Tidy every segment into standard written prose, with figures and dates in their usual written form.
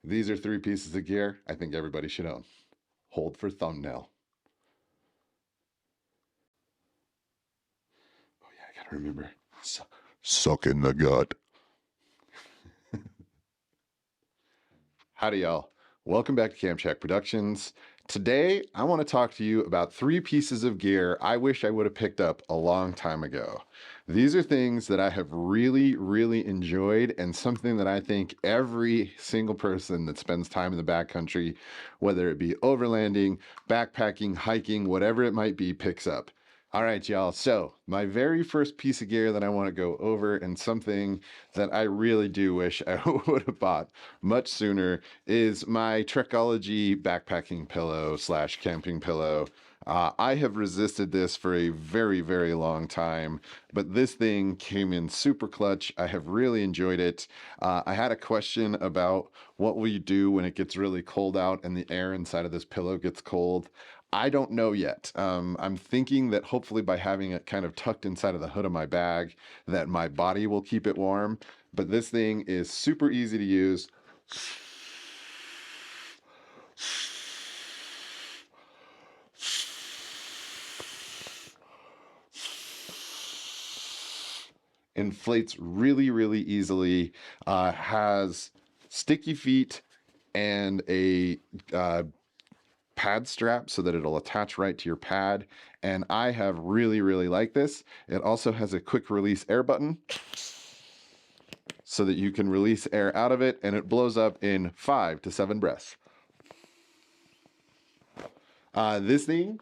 These are 3 pieces of gear I think everybody should own. Hold for thumbnail. Oh yeah, I gotta remember. Suck in the gut. Howdy, y'all. Welcome back to Camp Check Productions. Today, I want to talk to you about 3 pieces of gear I wish I would have picked up a long time ago. These are things that I have really enjoyed, and something that I think every single person that spends time in the backcountry, whether it be overlanding, backpacking, hiking, whatever it might be, picks up. All right, y'all. So my very first piece of gear that I want to go over, and something that I really do wish I would have bought much sooner, is my Trekology backpacking pillow slash camping pillow. I have resisted this for a very long time, but this thing came in super clutch. I have really enjoyed it. I had a question about what will you do when it gets really cold out and the air inside of this pillow gets cold. I don't know yet. I'm thinking that hopefully by having it kind of tucked inside of the hood of my bag, that my body will keep it warm. But this thing is super easy to use. Inflates really easily, has sticky feet and a pad strap so that it'll attach right to your pad. And I have really liked this. It also has a quick release air button so that you can release air out of it, and it blows up in 5 to 7 breaths. This thing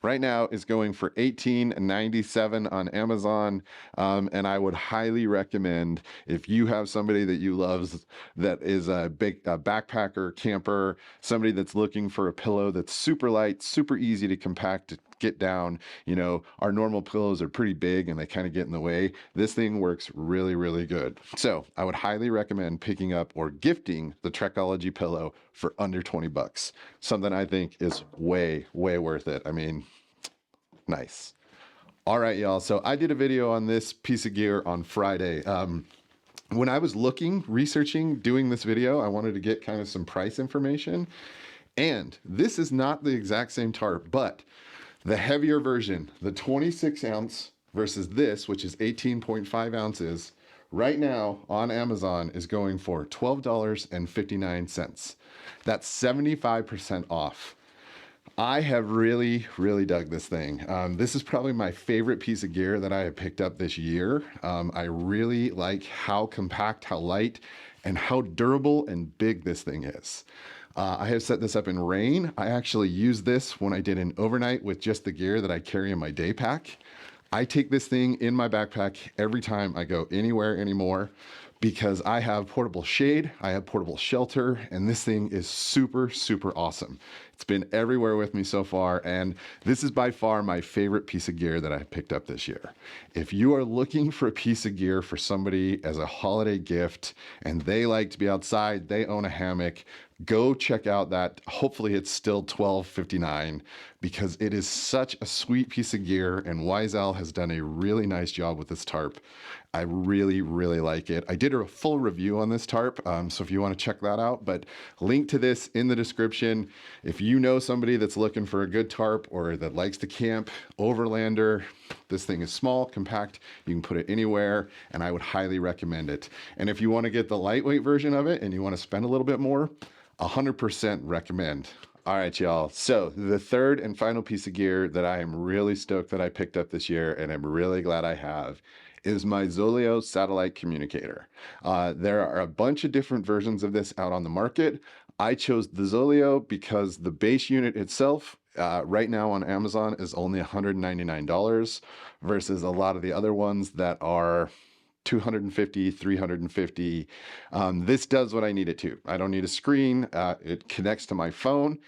right now is going for $18.97 on Amazon, and I would highly recommend, if you have somebody that you love that is a big backpacker, camper, somebody that's looking for a pillow that's super light, super easy to compact, to get down. You know, our normal pillows are pretty big and they kind of get in the way. This thing works really good. So I would highly recommend picking up or gifting the Trekology pillow for under 20 bucks. Something I think is way worth it. I mean, nice. All right, y'all. So I did a video on this piece of gear on Friday. When I was researching, doing this video, I wanted to get kind of some price information. And this is not the exact same tarp, but the heavier version, the 26 ounce versus this, which is 18.5 ounces, right now on Amazon is going for $12.59. That's 75% off. I have really dug this thing. This is probably my favorite piece of gear that I have picked up this year. I really like how compact, how light, and how durable and big this thing is. I have set this up in rain. I actually used this when I did an overnight with just the gear that I carry in my day pack. I take this thing in my backpack every time I go anywhere anymore, because I have portable shade, I have portable shelter, and this thing is super awesome. It's been everywhere with me so far, and this is by far my favorite piece of gear that I picked up this year. If you are looking for a piece of gear for somebody as a holiday gift, and they like to be outside, they own a hammock, go check out that. Hopefully it's still $12.59, because it is such a sweet piece of gear, and Wiesel has done a really nice job with this tarp. I really like it. I did a full review on this tarp, so if you want to check that out, but link to this in the description. If you know somebody that's looking for a good tarp, or that likes to camp, overlander, this thing is small, compact, you can put it anywhere, and I would highly recommend it. And if you want to get the lightweight version of it and you want to spend a little bit more, 100% recommend. All right, y'all. So the third and final piece of gear that I am really stoked that I picked up this year, and I'm really glad I have, is my Zolo satellite communicator. There are a bunch of different versions of this out on the market. I chose the Zolo because the base unit itself, right now on Amazon, is only $199 versus a lot of the other ones that are $250, $350. This does what I need it to. I don't need a screen. It connects to my phone.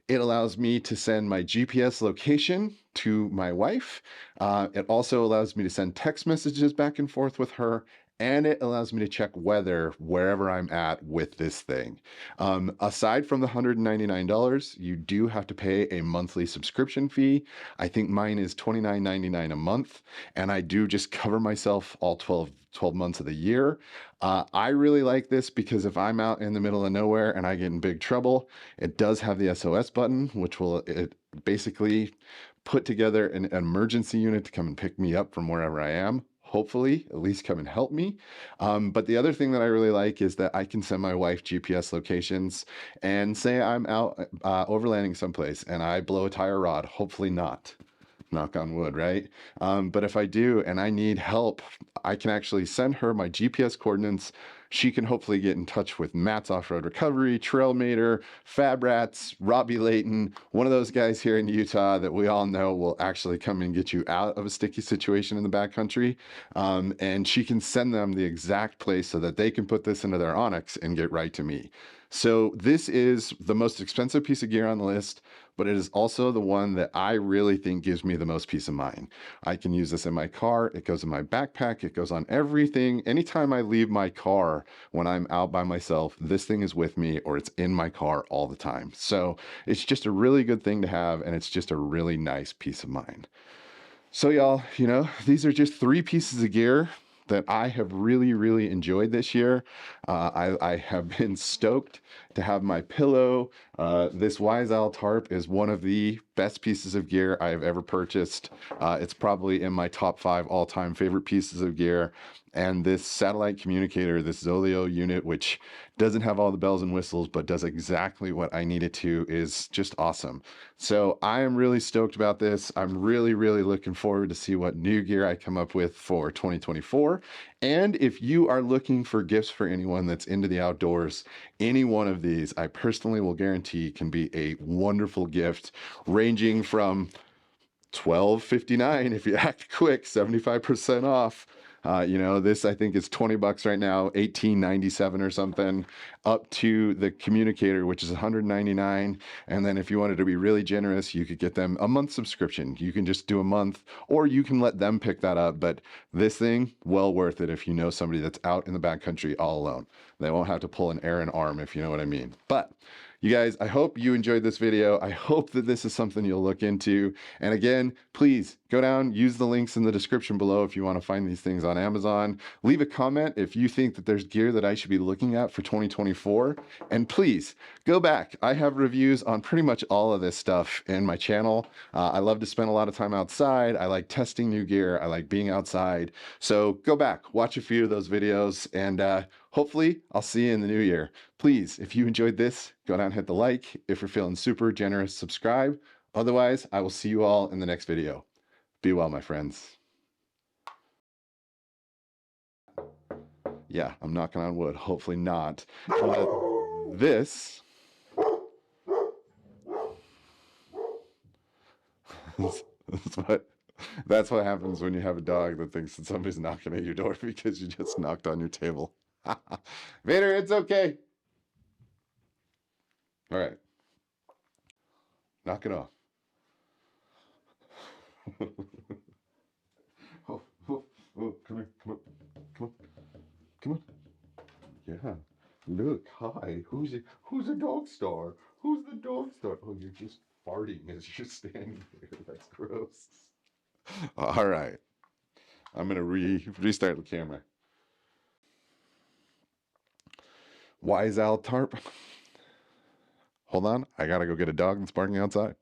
It allows me to send my GPS location to my wife. It also allows me to send text messages back and forth with her, and it allows me to check weather wherever I'm at with this thing. Aside from the $199, you do have to pay a monthly subscription fee. I think mine is $29.99 a month, and I do just cover myself all 12 months of the year. I really like this because if I'm out in the middle of nowhere and I get in big trouble, it does have the SOS button, which will basically put together an emergency unit to come and pick me up from wherever I am. Hopefully, at least come and help me. But the other thing that I really like is that I can send my wife GPS locations and say I'm out overlanding someplace and I blow a tire rod. Hopefully not. Knock on wood, right? But if I do and I need help, I can actually send her my GPS coordinates. She can hopefully get in touch with Matt's Off-Road Recovery, Trailmater, Fab Rats, Robbie Layton, one of those guys here in Utah that we all know will actually come and get you out of a sticky situation in the backcountry. And she can send them the exact place so that they can put this into their Onyx and get right to me. So this is the most expensive piece of gear on the list, but it is also the one that I really think gives me the most peace of mind. I can use this in my car. It goes in my backpack. It goes on everything. Anytime I leave my car when I'm out by myself, this thing is with me or it's in my car all the time. So it's just a really good thing to have, and it's just a really nice peace of mind. So y'all, these are just 3 pieces of gear that I have really, really enjoyed this year. I have been stoked to have my pillow. This Wise Owl tarp is one of the best pieces of gear I have ever purchased. It's probably in my top 5 all-time favorite pieces of gear. And this satellite communicator, this Zolo unit, which doesn't have all the bells and whistles, but does exactly what I need it to, is just awesome. So I am really stoked about this. I'm really, really looking forward to see what new gear I come up with for 2024. And if you are looking for gifts for anyone that's into the outdoors, any one of these, I personally will guarantee can be a wonderful gift, ranging from $12.59 if you act quick, 75% off. This I think is $20 right now, $18.97 or something, up to the communicator, which is $199. And then if you wanted to be really generous, you could get them a month subscription. You can just do a month, or you can let them pick that up. But this thing, well worth it if you know somebody that's out in the backcountry all alone. They won't have to pull an errand arm, if you know what I mean. But you guys, I hope you enjoyed this video. I hope that this is something you'll look into. And again, please go down, use the links in the description below if you want to find these things on Amazon. Leave a comment if you think that there's gear that I should be looking at for 2024. And please go back. I have reviews on pretty much all of this stuff in my channel. I love to spend a lot of time outside. I like testing new gear. I like being outside. So go back, watch a few of those videos, and hopefully I'll see you in the new year. Please, if you enjoyed this, go down and hit the like. If you're feeling super generous, subscribe. Otherwise, I will see you all in the next video. Be well, my friends. Yeah, I'm knocking on wood. Hopefully not. This that's what happens when you have a dog that thinks that somebody's knocking at your door because you just knocked on your table. Vader, it's okay. All right. Knock it off. Oh, oh, oh, come here, come on, come on, come on. Yeah. Look, hi. Who's a dog star? Who's the dog star? Oh, you're just farting as you're standing there. That's gross. All right. I'm gonna restart the camera. Wise Owl tarp. Hold on, I gotta go get a dog that's barking outside.